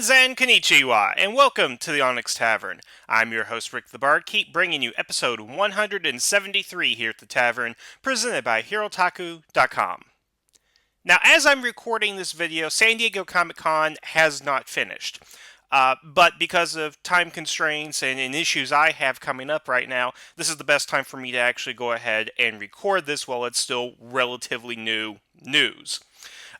Greetings and konnichiwa, and welcome to the Onyx Tavern. I'm your host, Rick the Bard, keep bringing you episode 173 here at the Tavern, presented by HeroTaku.com. Now, as I'm recording this video, San Diego Comic-Con has not finished. But because of time constraints and issues I have coming up right now, this is the best time for me to actually go ahead and record this while it's still relatively new news.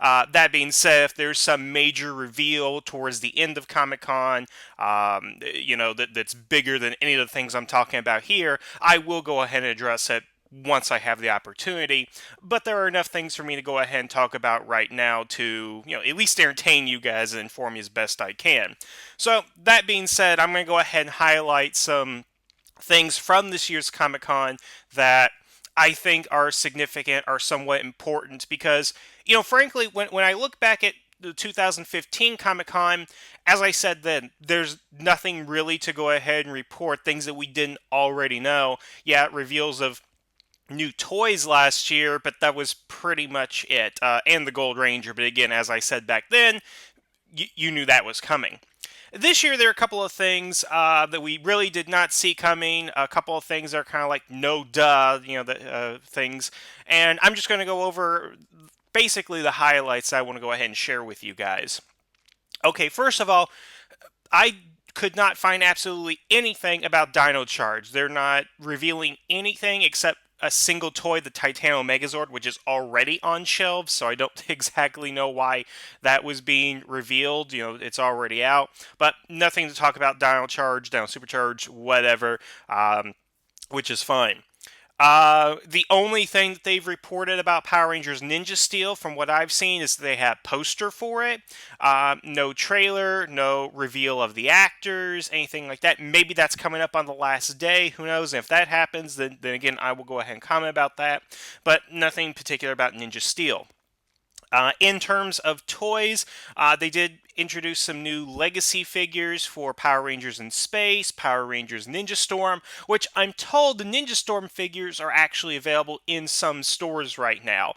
That being said, if there's some major reveal towards the end of Comic-Con, that's bigger than any of the things I'm talking about here, I will go ahead and address it once I have the opportunity. But there are enough things for me to go ahead and talk about right now to, at least entertain you guys and inform you as best I can. So, that being said, I'm going to go ahead and highlight some things from this year's Comic-Con that I think are significant, are somewhat important, because, frankly, when I look back at the 2015 Comic-Con, as I said then, there's nothing really to go ahead and report, things that we didn't already know. Yeah, reveals of new toys last year, but that was pretty much it, and the Gold Ranger, but again, as I said back then, you knew that was coming. This year, there are a couple of things that we really did not see coming. A couple of things that are kind of like no duh, things. And I'm just going to go over basically the highlights I want to go ahead and share with you guys. Okay, first of all, I could not find absolutely anything about Dino Charge. They're not revealing anything except a single toy, the Titano Megazord, which is already on shelves, so I don't exactly know why that was being revealed. It's already out, but nothing to talk about Dino Charge, Dino Supercharge, whatever, which is fine. The only thing that they've reported about Power Rangers Ninja Steel, from what I've seen, is they have poster for it. No trailer, no reveal of the actors, anything like that. Maybe that's coming up on the last day. Who knows? And if that happens, then again, I will go ahead and comment about that. But nothing particular about Ninja Steel. In terms of toys, they did introduce some new legacy figures for Power Rangers in Space, Power Rangers Ninja Storm, which I'm told the Ninja Storm figures are actually available in some stores right now.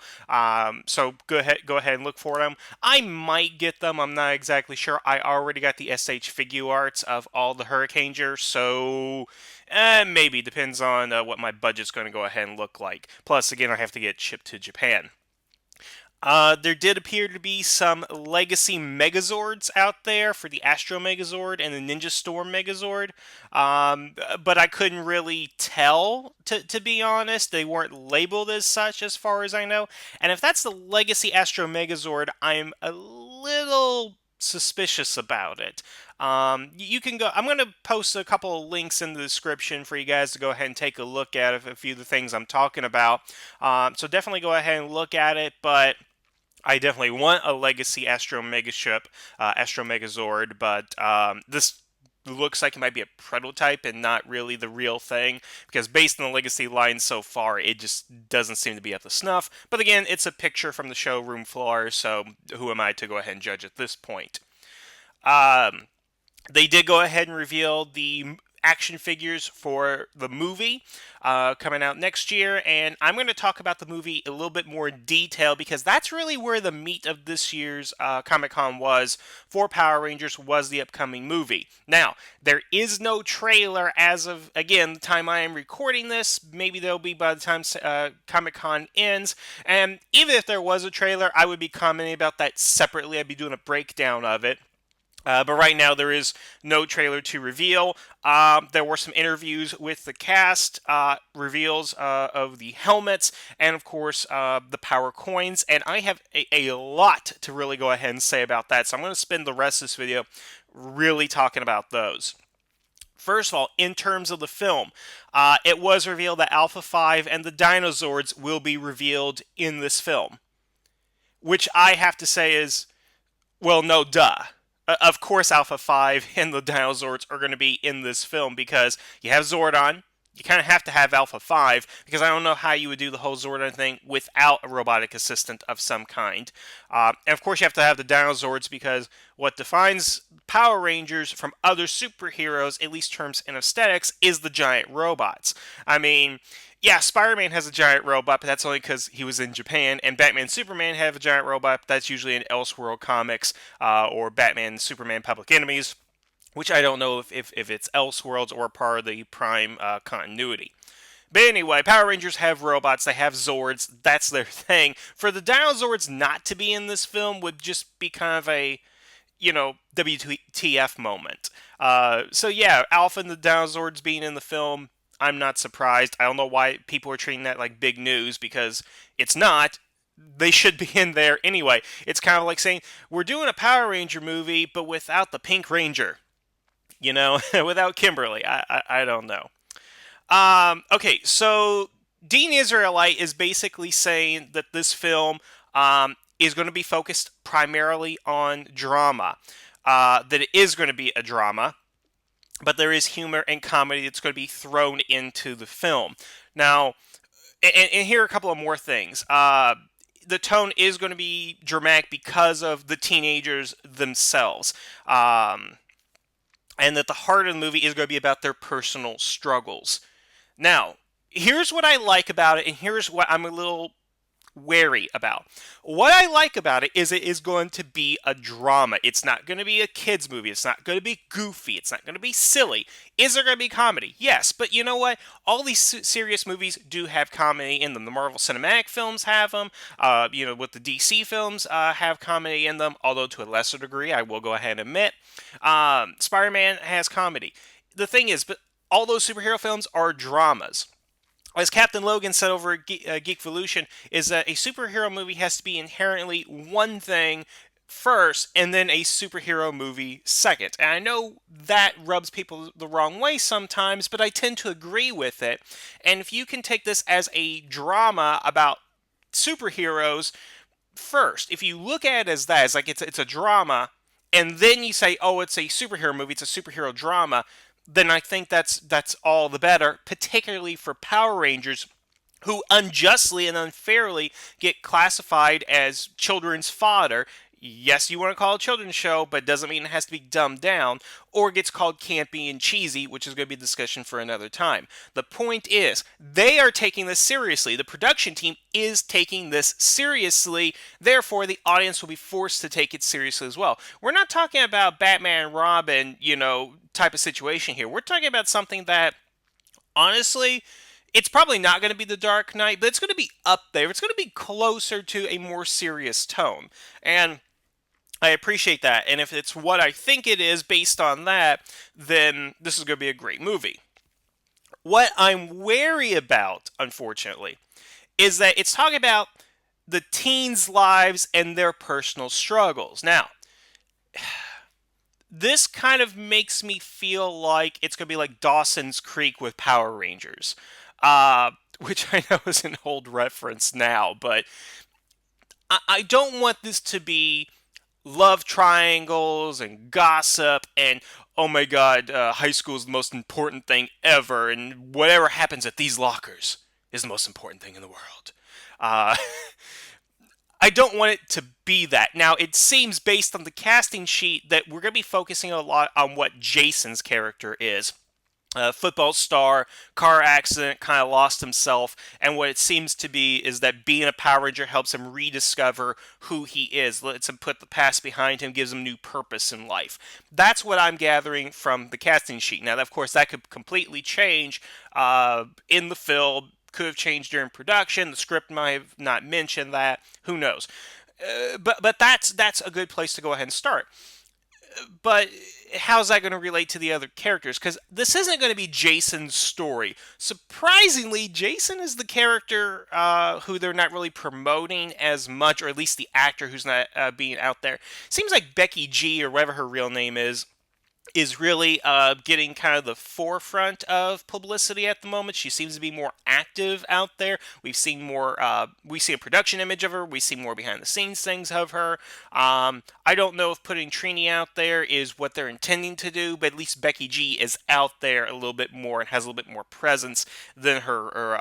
So go ahead and look for them. I might get them. I'm not exactly sure. I already got the SH Figure Arts of all the Hurricanegers, so maybe depends on what my budget's going to go ahead and look like. Plus, again, I have to get shipped to Japan. There did appear to be some legacy Megazords out there for the Astro Megazord and the Ninja Storm Megazord, but I couldn't really tell, to be honest. They weren't labeled as such as far as I know, and if that's the legacy Astro Megazord, I'm a little suspicious about it. You can go. I'm going to post a couple of links in the description for you guys to go ahead and take a look at a few of the things I'm talking about. So definitely go ahead and look at it, but I definitely want a Legacy Astro Megaship, Astro Megazord, but this looks like it might be a prototype and not really the real thing, because based on the Legacy line so far, it just doesn't seem to be up to snuff. But again, it's a picture from the showroom floor, so who am I to go ahead and judge at this point? They did go ahead and reveal the action figures for the movie coming out next year, and I'm going to talk about the movie a little bit more in detail, because that's really where the meat of this year's Comic-Con was for Power Rangers, was the upcoming movie. Now, there is no trailer as of, again, the time I am recording this. Maybe there'll be by the time Comic-Con ends, and even if there was a trailer, I would be commenting about that separately. I'd be doing a breakdown of it. But right now, there is no trailer to reveal. There were some interviews with the cast, reveals of the helmets, and of course, the power coins. And I have a lot to really go ahead and say about that. So I'm going to spend the rest of this video really talking about those. First of all, in terms of the film, it was revealed that Alpha 5 and the Dinozords will be revealed in this film. Which I have to say is, well, no duh. Of course, Alpha 5 and the Dinozords are going to be in this film, because you have Zordon, you kind of have to have Alpha 5 because I don't know how you would do the whole Zordon thing without a robotic assistant of some kind. And of course, you have to have the Dinozords because what defines Power Rangers from other superheroes, at least terms and aesthetics, is the giant robots. I mean, yeah, Spider-Man has a giant robot, but that's only because he was in Japan, and Batman and Superman have a giant robot, but that's usually in Elseworld comics or Batman and Superman Public Enemies, which I don't know if it's Elseworlds or part of the Prime continuity. But anyway, Power Rangers have robots, they have Zords, that's their thing. For the Dinozords not to be in this film would just be kind of a, WTF moment. So yeah, Alpha and the Dinozords being in the film, I'm not surprised. I don't know why people are treating that like big news because it's not. They should be in there anyway. It's kind of like saying, we're doing a Power Ranger movie, but without the Pink Ranger. Without Kimberly. I don't know. Okay, so Dean Israelite is basically saying that this film is going to be focused primarily on drama. That it is going to be a drama, but there is humor and comedy that's going to be thrown into the film. Now, and here are a couple of more things. The tone is going to be dramatic because of the teenagers themselves. And that the heart of the movie is going to be about their personal struggles. Now, here's what I like about it, and here's what I'm a little wary about. What I like about it is going to be a drama. It's not going to be a kids movie. It's not going to be goofy. It's not going to be silly. Is there going to be comedy? Yes, but you know what? All these serious movies do have comedy in them. The Marvel Cinematic films have them. With the DC films have comedy in them, although to a lesser degree, I will go ahead and admit. Spider-Man has comedy. The thing is, but all those superhero films are dramas. As Captain Logan said over at Geekvolution, is that a superhero movie has to be inherently one thing first and then a superhero movie second. And I know that rubs people the wrong way sometimes, but I tend to agree with it. And if you can take this as a drama about superheroes first, if you look at it as that, it's like it's a drama, and then you say, oh, it's a superhero movie, it's a superhero drama, then I think that's all the better, particularly for Power Rangers, who unjustly and unfairly get classified as children's fodder. Yes, you want to call it a children's show, but doesn't mean it has to be dumbed down, or gets called campy and cheesy, which is going to be a discussion for another time. The point is, they are taking this seriously. The production team is taking this seriously, therefore the audience will be forced to take it seriously as well. We're not talking about Batman and Robin, type of situation here. We're talking about something that, honestly, it's probably not going to be The Dark Knight, but it's going to be up there. It's going to be closer to a more serious tone. And I appreciate that. And if it's what I think it is based on that, then this is going to be a great movie. What I'm wary about, unfortunately, is that it's talking about the teens' lives and their personal struggles. Now, this kind of makes me feel like it's going to be like Dawson's Creek with Power Rangers, which I know is an old reference now, but I don't want this to be love triangles and gossip and, oh my god, high school is the most important thing ever, and whatever happens at these lockers is the most important thing in the world. I don't want it to be that. Now, it seems based on the casting sheet that we're going to be focusing a lot on what Jason's character is. Football star, car accident, kind of lost himself, and what it seems to be is that being a Power Ranger helps him rediscover who he is, lets him put the past behind him, gives him new purpose in life. That's what I'm gathering from the casting sheet. Now, of course, that could completely change in the film, could have changed during production, the script might have not mentioned that, who knows. But that's a good place to go ahead and start. But how's that going to relate to the other characters? Because this isn't going to be Jason's story. Surprisingly, Jason is the character who they're not really promoting as much, or at least the actor who's not being out there. Seems like Becky G, or whatever her real name is is really getting kind of the forefront of publicity at the moment. She seems to be more active out there. We've seen more, we see a production image of her. We see more behind the scenes things of her. I don't know if putting Trini out there is what they're intending to do, but at least Becky G is out there a little bit more and has a little bit more presence than her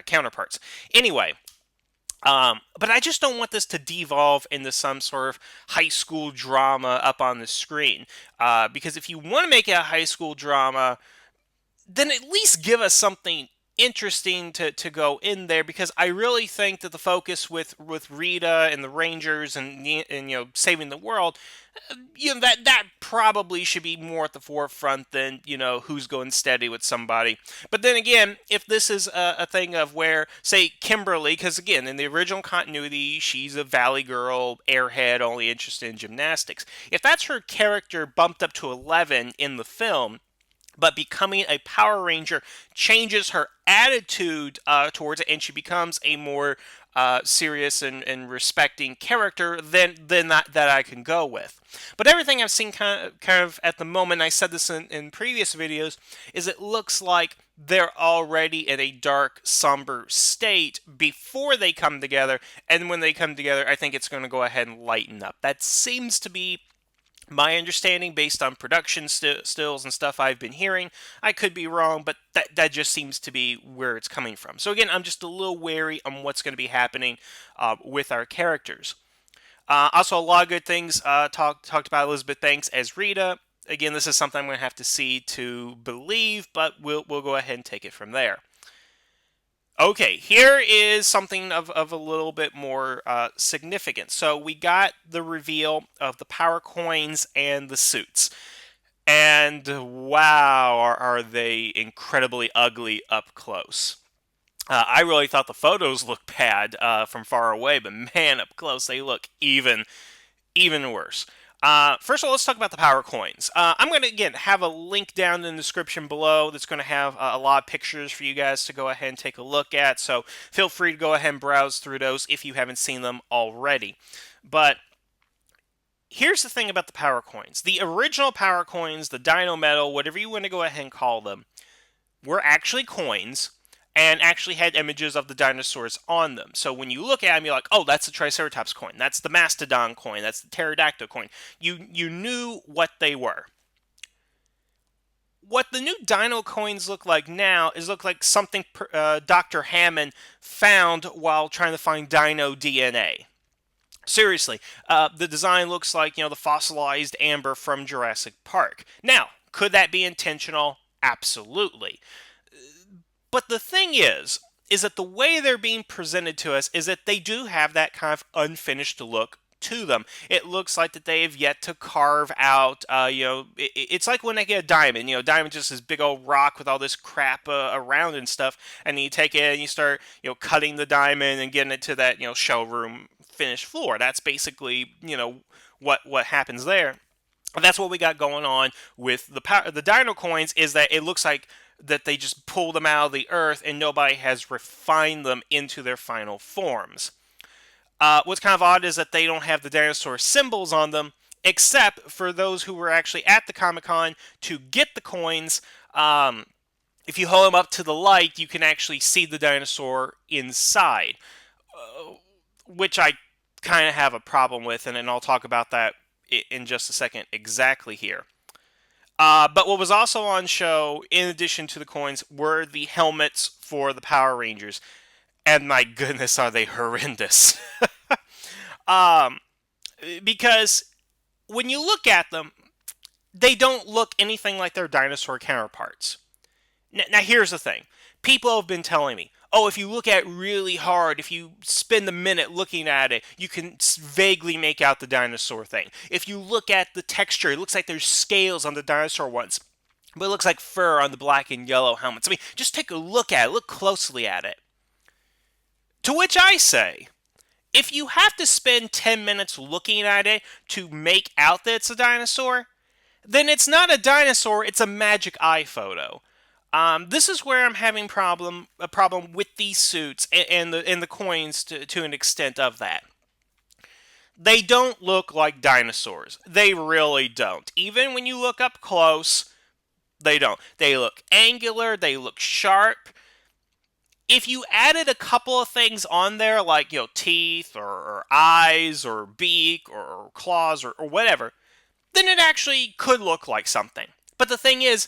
counterparts. Anyway, but I just don't want this to devolve into some sort of high school drama up on the screen. Because if you want to make it a high school drama, then at least give us something interesting to go in there, because I really think that the focus with Rita and the Rangers and saving the world, that probably should be more at the forefront than who's going steady with somebody. But then again, if this is a thing of where, say, Kimberly, because again in the original continuity she's a valley girl, airhead, only interested in gymnastics, if that's her character bumped up to 11 in the film, but becoming a Power Ranger changes her attitude towards it, and she becomes a more serious and respecting character, then that I can go with. But everything I've seen kind of at the moment, I said this in previous videos, is it looks like they're already in a dark, somber state before they come together, and when they come together, I think it's going to go ahead and lighten up. That seems to be my understanding based on production stills and stuff I've been hearing. I could be wrong, but that just seems to be where it's coming from. So again, I'm just a little wary on what's going to be happening with our characters. Also, a lot of good things talked about Elizabeth Banks as Rita. Again, this is something I'm going to have to see to believe, but we'll go ahead and take it from there. Okay, here is something of a little bit more significance. So we got the reveal of the power coins and the suits. And wow, are they incredibly ugly up close. I really thought the photos looked bad from far away, but man, up close they look even worse. First of all, let's talk about the power coins. I'm going to, again, have a link down in the description below that's going to have a lot of pictures for you guys to go ahead and take a look at, so feel free to go ahead and browse through those if you haven't seen them already. But here's the thing about the power coins. The original power coins, the Dino Metal, whatever you want to go ahead and call them, were actually coins and actually had images of the dinosaurs on them. So when you look at them, you're like, oh, that's the Triceratops coin, that's the Mastodon coin, that's the Pterodactyl coin. You knew what they were. What the new dino coins look like now is look like something Dr. Hammond found while trying to find dino DNA. Seriously, the design looks like, the fossilized amber from Jurassic Park. Now, could that be intentional? Absolutely. But the thing is that the way they're being presented to us is that they do have that kind of unfinished look to them. It looks like that they have yet to carve out, it's like when they get a diamond. Diamond just this big old rock with all this crap around and stuff, and then you take it and you start, cutting the diamond and getting it to that, showroom finished floor. That's basically, what happens there. And that's what we got going on with the dino coins, is that it looks like that they just pulled them out of the earth and nobody has refined them into their final forms. What's kind of odd is that they don't have the dinosaur symbols on them, except for those who were actually at the Comic-Con to get the coins. If you hold them up to the light, you can actually see the dinosaur inside, which I kind of have a problem with, and I'll talk about that in just a second exactly here. But what was also on show, in addition to the coins, were the helmets for the Power Rangers. And my goodness, are they horrendous. Because when you look at them, they don't look anything like their dinosaur counterparts. Now here's the thing. People have been telling me, oh, if you look at it really hard, if you spend a minute looking at it, you can vaguely make out the dinosaur thing. If you look at the texture, it looks like there's scales on the dinosaur ones, but it looks like fur on the black and yellow helmets. I mean, just take a look at it, look closely at it. To which I say, if you have to spend 10 minutes looking at it to make out that it's a dinosaur, then it's not a dinosaur, it's a magic eye photo. This is where I'm having a problem with these suits and the coins to an extent of that. They don't look like dinosaurs. They really don't. Even when you look up close, they don't. They look angular, they look sharp. If you added a couple of things on there, like, teeth or eyes or beak or claws or whatever, then it actually could look like something. But the thing is,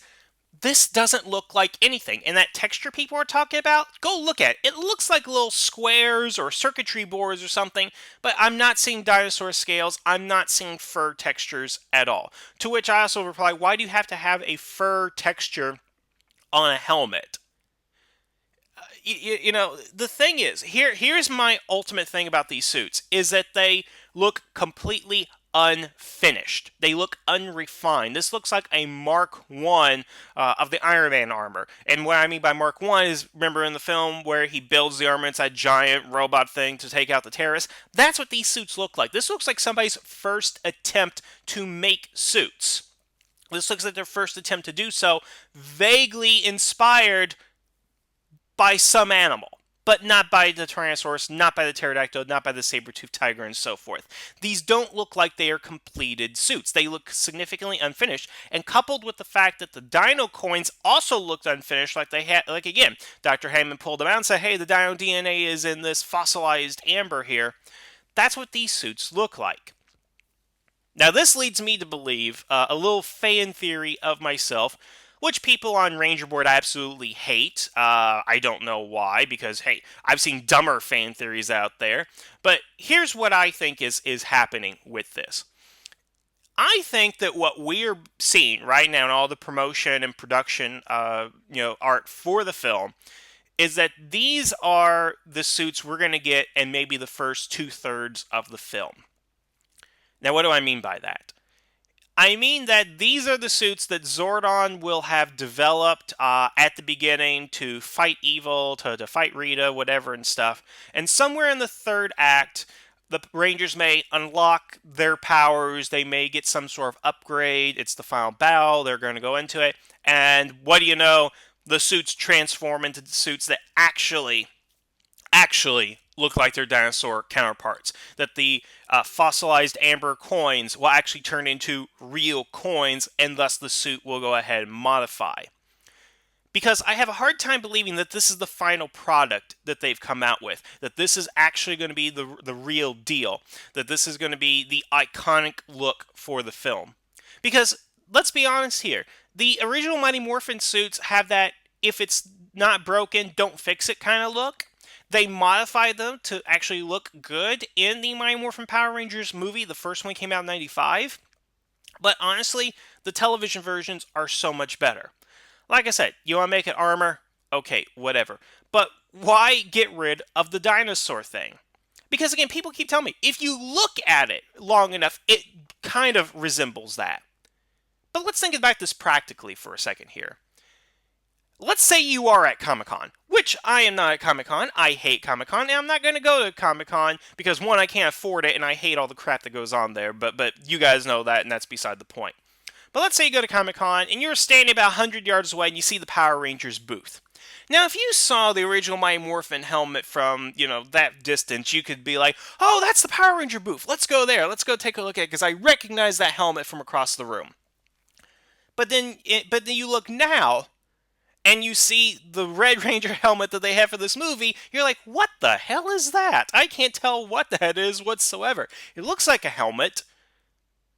this doesn't look like anything. And that texture people are talking about, go look at it. It looks like little squares or circuitry boards or something, but I'm not seeing dinosaur scales. I'm not seeing fur textures at all. To which I also reply, why do you have to have a fur texture on a helmet? The thing is, here's my ultimate thing about these suits, is that they look completely unfinished. They look unrefined. This looks like a Mark 1 of the Iron Man armor. And what I mean by Mark 1 is, remember in the film where he builds the armor, it's that giant robot thing to take out the terrorists? That's what these suits look like. This looks like somebody's first attempt to make suits. This looks like their first attempt to do so, vaguely inspired by some animal, but not by the Tyrannosaurus, not by the pterodactyl, not by the saber-toothed tiger, and so forth. These don't look like they are completed suits. They look significantly unfinished, and coupled with the fact that the dino coins also looked unfinished, like they had, like again, Dr. Hammond pulled them out and said, hey, the dino DNA is in this fossilized amber here. That's what these suits look like. Now, this leads me to believe a little fan theory of myself, which people on Ranger Board absolutely hate. I don't know why, because, hey, I've seen dumber fan theories out there. But here's what I think is happening with this. I think that what we're seeing right now in all the promotion and production, art for the film, is that these are the suits we're going to get in maybe the first 2/3 of the film. Now, what do I mean by that? I mean that these are the suits that Zordon will have developed at the beginning to fight evil, to fight Rita, whatever and stuff. And somewhere in the third act, the Rangers may unlock their powers. They may get some sort of upgrade. It's the final battle. They're going to go into it. And what do you know? The suits transform into the suits that actually look like their dinosaur counterparts. That the fossilized amber coins will actually turn into real coins, and thus the suit will go ahead and modify. Because I have a hard time believing that this is the final product that they've come out with. That this is actually going to be the real deal. That this is going to be the iconic look for the film. Because, let's be honest here, the original Mighty Morphin suits have that if it's not broken, don't fix it kind of look. They modified them to actually look good in the Mighty Morphin Power Rangers movie. The first one came out in 95. But honestly, the television versions are so much better. Like I said, you want to make it armor? Okay, whatever. But why get rid of the dinosaur thing? Because again, people keep telling me, if you look at it long enough, it kind of resembles that. But let's think about this practically for a second here. Let's say you are at Comic-Con, which I am not at Comic-Con. I hate Comic-Con, and I'm not going to go to Comic-Con because, one, I can't afford it, and I hate all the crap that goes on there, but you guys know that, and that's beside the point. But let's say you go to Comic-Con, and you're standing about 100 yards away, and you see the Power Rangers booth. Now, if you saw the original Mighty Morphin helmet from, that distance, you could be like, oh, that's the Power Ranger booth. Let's go there. Let's go take a look at it, because I recognize that helmet from across the room. But then you look now, and you see the Red Ranger helmet that they have for this movie, you're like, what the hell is that? I can't tell what that is whatsoever. It looks like a helmet.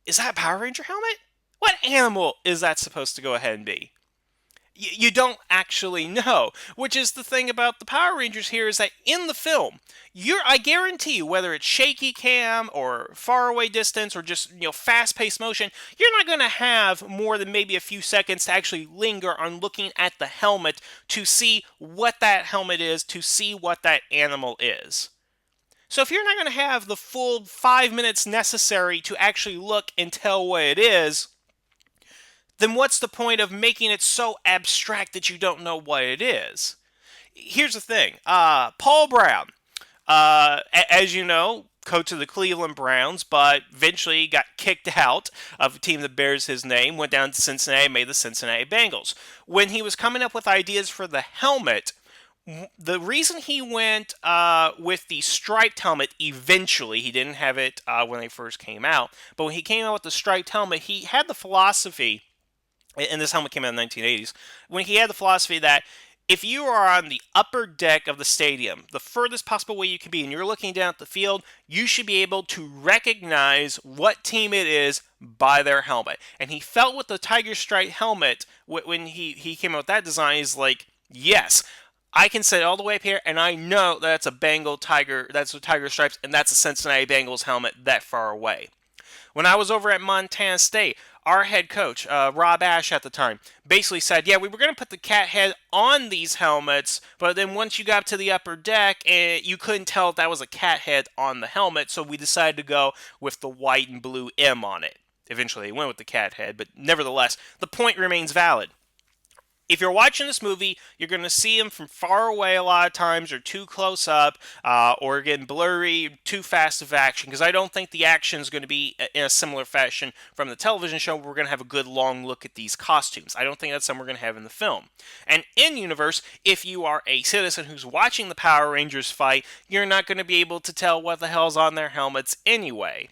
Is that a Power Ranger helmet? What animal is that supposed to go ahead and be? You don't actually know, which is the thing about the Power Rangers here is that in the film, I guarantee you, whether it's shaky cam or far away distance or just fast-paced motion, you're not going to have more than maybe a few seconds to actually linger on looking at the helmet to see what that helmet is, to see what that animal is. So if you're not going to have the full 5 minutes necessary to actually look and tell what it is, then what's the point of making it so abstract that you don't know what it is? Here's the thing. Paul Brown, as you know, coach of the Cleveland Browns, but eventually got kicked out of a team that bears his name, went down to Cincinnati, made the Cincinnati Bengals. When he was coming up with ideas for the helmet, The reason he went with the striped helmet eventually, he didn't have it when they first came out, but when he came out with the striped helmet, he had the philosophy, and this helmet came out in the 1980s, when he had the philosophy that if you are on the upper deck of the stadium, the furthest possible way you can be, and you're looking down at the field, you should be able to recognize what team it is by their helmet. And he felt with the Tiger Stripe helmet, when he came out with that design, he's like, yes, I can sit all the way up here, and I know that's a Bengal Tiger, that's a Tiger Stripes, and that's a Cincinnati Bengals helmet that far away. When I was over at Montana State, our head coach, Rob Ash at the time, basically said, yeah, we were going to put the cat head on these helmets, but then once you got up to the upper deck, you couldn't tell if that was a cat head on the helmet, so we decided to go with the white and blue M on it. Eventually, they went with the cat head, but nevertheless, the point remains valid. If you're watching this movie, you're going to see him from far away a lot of times, or too close up, or again blurry, too fast of action. Because I don't think the action is going to be in a similar fashion from the television show. Where we're going to have a good long look at these costumes. I don't think that's something we're going to have in the film. And in universe, if you are a citizen who's watching the Power Rangers fight, you're not going to be able to tell what the hell's on their helmets anyway,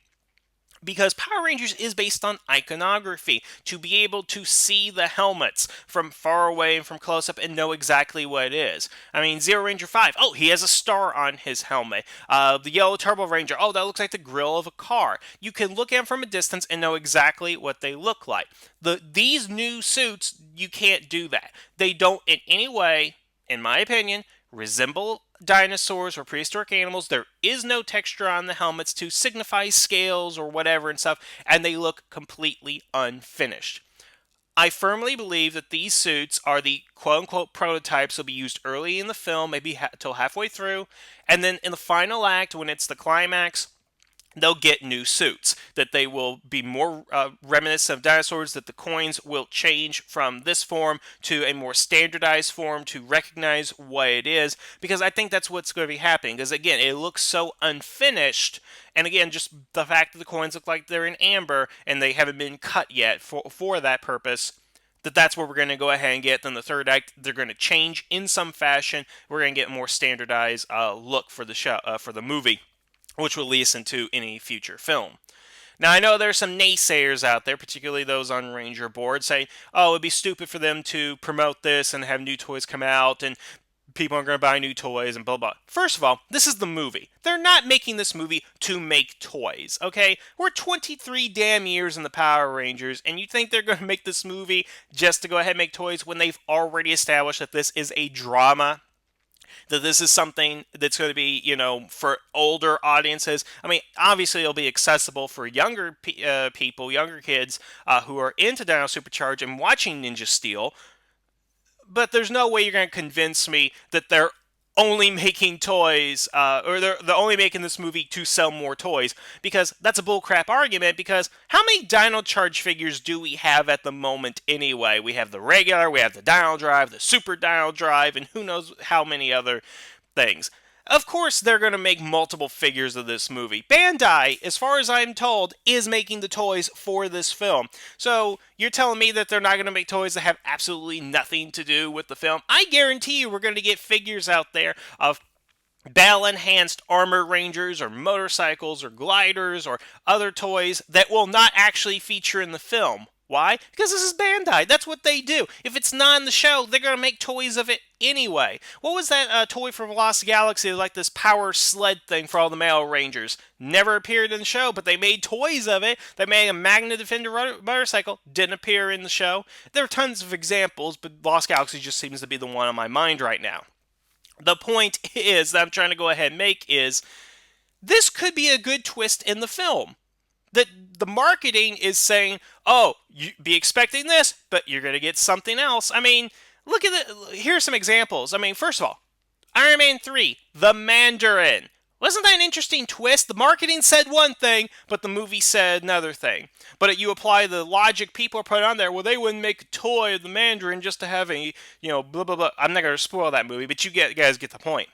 because Power Rangers is based on iconography, to be able to see the helmets from far away and from close up and know exactly what it is. I mean, Zero Ranger 5, oh, he has a star on his helmet. The Yellow Turbo Ranger, oh, that looks like the grill of a car. You can look at them from a distance and know exactly what they look like. These new suits, you can't do that. They don't in any way, in my opinion, resemble dinosaurs or prehistoric animals. There is no texture on the helmets to signify scales or whatever and stuff, and they look completely unfinished. I firmly believe that these suits are the quote-unquote prototypes that will be used early in the film, maybe till halfway through, and then in the final act, when it's the climax, they'll get new suits, that they will be more reminiscent of dinosaurs, that the coins will change from this form to a more standardized form to recognize what it is, because I think that's what's going to be happening, because again, it looks so unfinished, and again, just the fact that the coins look like they're in amber and they haven't been cut yet for that purpose, that's what we're going to go ahead and get. Then the third act, they're going to change in some fashion. We're going to get a more standardized look for the show, for the movie, which will lead us into any future film. Now, I know there's some naysayers out there, particularly those on Ranger Board, saying, oh, it'd be stupid for them to promote this and have new toys come out, and people aren't going to buy new toys, and blah, blah. First of all, this is the movie. They're not making this movie to make toys, okay? We're 23 damn years in the Power Rangers, and you think they're going to make this movie just to go ahead and make toys when they've already established that this is a drama? That this is something that's going to be, for older audiences. I mean, obviously it'll be accessible for younger people, younger kids who are into Dino Supercharge and watching Ninja Steel, but there's no way you're going to convince me that they're only making toys, or they're only making this movie to sell more toys, because that's a bullcrap argument, because how many Dino Charge figures do we have at the moment anyway? We have the regular, we have the Dino Drive, the Super Dino Drive, and who knows how many other things. Of course, they're going to make multiple figures of this movie. Bandai, as far as I'm told, is making the toys for this film. So, you're telling me that they're not going to make toys that have absolutely nothing to do with the film? I guarantee you we're going to get figures out there of battle-enhanced armor rangers or motorcycles or gliders or other toys that will not actually feature in the film. Why? Because this is Bandai. That's what they do. If it's not in the show, they're going to make toys of it anyway. What was that toy from Lost Galaxy? It was like this power sled thing for all the male Rangers. Never appeared in the show, but they made toys of it. They made a Magna Defender motorcycle. Didn't appear in the show. There are tons of examples, but Lost Galaxy just seems to be the one on my mind right now. The point is that I'm trying to go ahead and make is, this could be a good twist in the film. That the marketing is saying, oh, you be expecting this, but you're going to get something else. I mean, look at it. Here's some examples. I mean, first of all, Iron Man 3, the Mandarin. Wasn't that an interesting twist? The marketing said one thing, but the movie said another thing. But you apply the logic people are putting on there, well, they wouldn't make a toy of the Mandarin just to have a, blah, blah, blah. I'm not going to spoil that movie, but you guys get the point.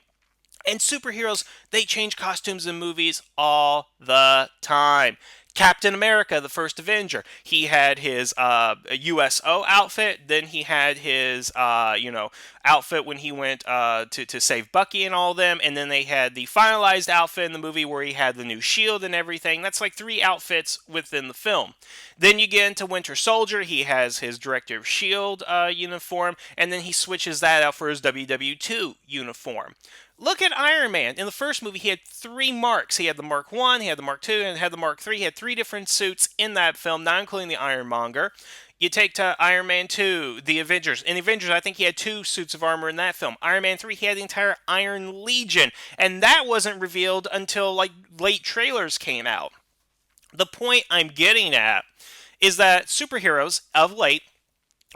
And superheroes, they change costumes in movies all the time. Captain America, the first Avenger, he had his USO outfit. Then he had his outfit when he went to save Bucky and all of them. And then they had the finalized outfit in the movie where he had the new shield and everything. That's like 3 outfits within the film. Then you get into Winter Soldier. He has his Director of Shield uniform, and then he switches that out for his WW2 uniform. Look at Iron Man. In the first movie, he had 3 marks. He had the Mark 1, he had the Mark 2, and he had the Mark 3. He had 3 different suits in that film, not including the Ironmonger. You take to Iron Man 2, the Avengers. In the Avengers, I think he had 2 suits of armor in that film. Iron Man 3, he had the entire Iron Legion. And that wasn't revealed until, like, late trailers came out. The point I'm getting at is that superheroes, of late,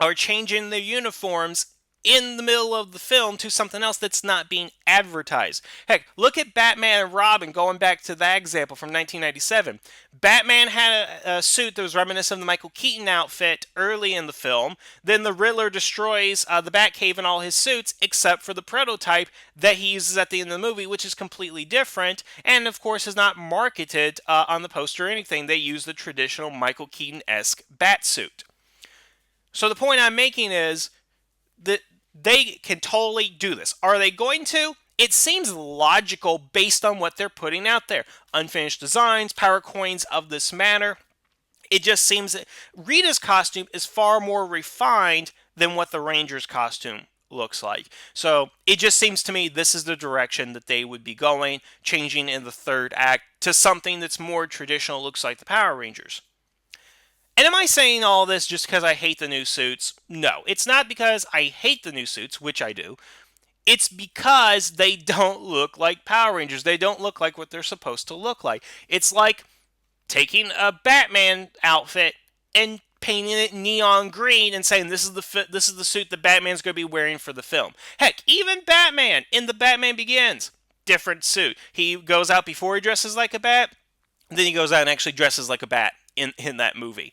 are changing their uniforms in the middle of the film to something else that's not being advertised. Heck, look at Batman and Robin, going back to that example from 1997. Batman had a suit that was reminiscent of the Michael Keaton outfit early in the film. Then the Riddler destroys the Batcave and all his suits, except for the prototype that he uses at the end of the movie, which is completely different, and of course is not marketed on the poster or anything. They use the traditional Michael Keaton-esque Batsuit. So the point I'm making is that they can totally do this. Are they going to? It seems logical based on what they're putting out there. Unfinished designs, power coins of this manner. It just seems that Rita's costume is far more refined than what the Ranger's costume looks like. So it just seems to me this is the direction that they would be going, changing in the 3rd act to something that's more traditional, looks like the Power Rangers. And am I saying all this just because I hate the new suits? No, it's not because I hate the new suits, which I do. It's because they don't look like Power Rangers. They don't look like what they're supposed to look like. It's like taking a Batman outfit and painting it neon green and saying this is the suit that Batman's going to be wearing for the film. Heck, even Batman in the Batman Begins, different suit. He goes out before he dresses like a bat, then he goes out and actually dresses like a bat in that movie.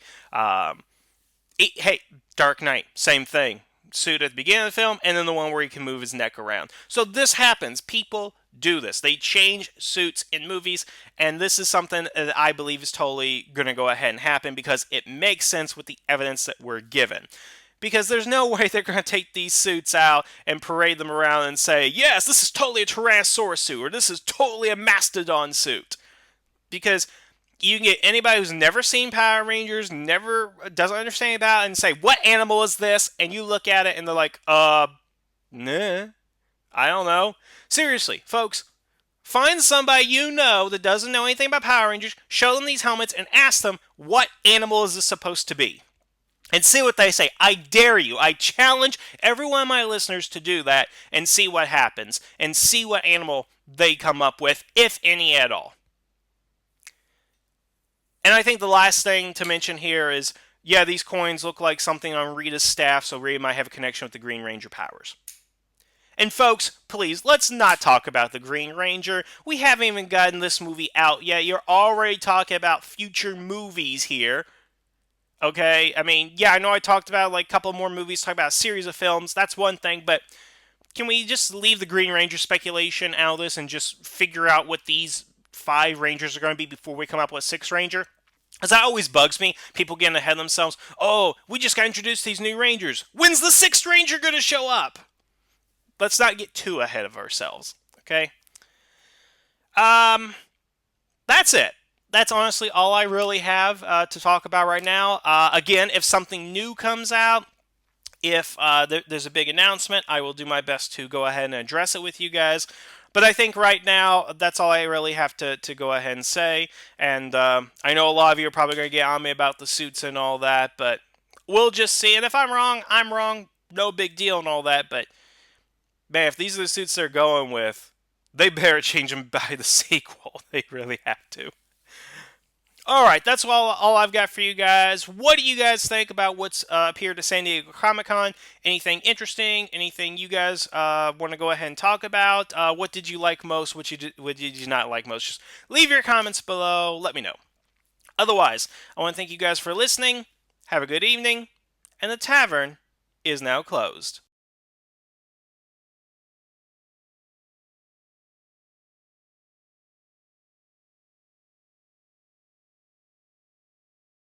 Hey, Dark Knight, same thing. Suit at the beginning of the film, and then the one where he can move his neck around. So this happens. People do this. They change suits in movies, and this is something that I believe is totally going to go ahead and happen because it makes sense with the evidence that we're given. Because there's no way they're going to take these suits out and parade them around and say, yes, this is totally a Tyrannosaurus suit, or this is totally a Mastodon suit. Because you can get anybody who's never seen Power Rangers, never doesn't understand about it, and say, what animal is this? And you look at it and they're like, nah, I don't know. Seriously, folks, find somebody you know that doesn't know anything about Power Rangers, show them these helmets, and ask them, what animal is this supposed to be? And see what they say. I dare you. I challenge every one of my listeners to do that and see what happens. And see what animal they come up with, if any at all. And I think the last thing to mention here is, yeah, these coins look like something on Rita's staff, so Rita might have a connection with the Green Ranger powers. And folks, please, let's not talk about the Green Ranger. We haven't even gotten this movie out yet. You're already talking about future movies here. Okay? I mean, yeah, I know I talked about like a couple more movies, talk about a series of films. That's one thing, but can we just leave the Green Ranger speculation out of this and just figure out what these 5 Rangers are going to be before we come up with 6 Ranger? Because that always bugs me. People getting ahead of themselves. Oh, we just got introduced to these new Rangers. When's the 6th Ranger going to show up? Let's not get too ahead of ourselves. Okay? That's it. That's honestly all I really have to talk about right now. Again, if something new comes out, if there's a big announcement, I will do my best to go ahead and address it with you guys. But I think right now, that's all I really have to go ahead and say. And I know a lot of you are probably going to get on me about the suits and all that, but we'll just see. And if I'm wrong, I'm wrong. No big deal and all that. But, man, if these are the suits they're going with, they better change them by the sequel. They really have to. Alright, that's all I've got for you guys. What do you guys think about what's appeared at San Diego Comic-Con? Anything interesting? Anything you guys want to go ahead and talk about? What did you like most? What did you not like most? Just leave your comments below. Let me know. Otherwise, I want to thank you guys for listening. Have a good evening. And the tavern is now closed.